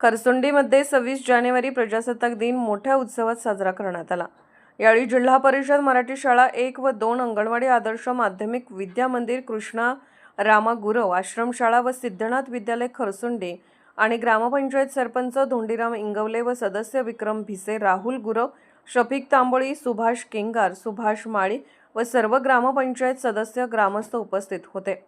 खरसुंडीमध्ये 26 जानेवारी प्रजासत्ताक दिन मोठ्या उत्सवात साजरा करण्यात आला। यावेळी जिल्हा परिषद मराठी शाळा 1 व 2 अंगणवाडी आदर्श माध्यमिक विद्या मंदिर, कृष्णा रामा गुरव आश्रमशाळा व सिद्धनाथ विद्यालय खरसुंडी आणि ग्रामपंचायत सरपंच धोंडीराम इंगवले व सदस्य विक्रम भिसे, राहुल गुरव, शफिक तांबोळी, सुभाष केंगार, सुभाष माळी व सर्व ग्रामपंचायत सदस्य ग्रामस्थ उपस्थित होते।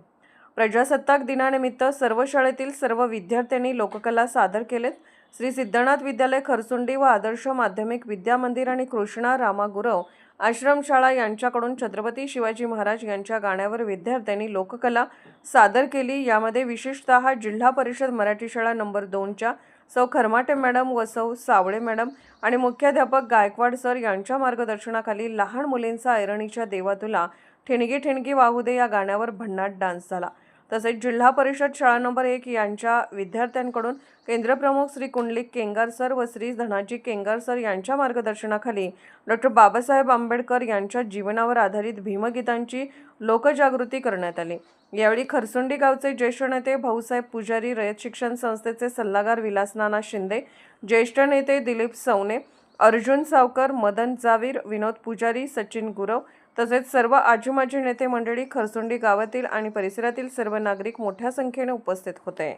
प्रजासत्ताक दिनानिमित्त सर्व शाळेतील सर्व विद्यार्थ्यांनी लोककला सादर केलेत। श्री सिद्धनाथ विद्यालय खरसुंडी व आदर्श माध्यमिक विद्या मंदिर आणि कृष्णा रामा गुरव आश्रमशाळा यांच्याकडून छत्रपती शिवाजी महाराज यांच्या गाण्यावर विद्यार्थ्यांनी लोककला सादर केली। यामध्ये विशेषतः जिल्हा परिषद मराठी शाळा नंबर 2च्या सौ खरमाटे मॅडम व सौ सावळे मॅडम आणि मुख्याध्यापक गायकवाड सर यांच्या मार्गदर्शनाखाली लहान मुलींचा ऐरणीच्या देवा तुला ठिणगी ठिणगी वाहू दे या गाण्यावर भन्नाट डान्स झाला। तसेच जिल्हा परिषद शाळा नंबर 1 यांच्या विद्यार्थ्यांकडून केंद्रप्रमुख श्री कुंडलिक केंगार सर व श्री धनाजी केंगार सर यांच्या मार्गदर्शनाखाली डॉक्टर बाबासाहेब आंबेडकर यांच्या जीवनावर आधारित भीमगीतांची लोकजागृती करण्यात आली। यावेळी खरसुंडी गावचे ज्येष्ठ नेते भाऊसाहेब पुजारी, रयत शिक्षण संस्थेचे सल्लागार विलास नाना शिंदे, ज्येष्ठ नेते दिलीप सवने, अर्जुन सावकर, मदन जावीर, विनोद पुजारी, सचिन गुरव तसेच सर्व आजी-माजी नेते मंडळी, खरसुंडी गावातील आणि परिसरातील सर्व नागरिक मोठ्या संख्येने उपस्थित होते।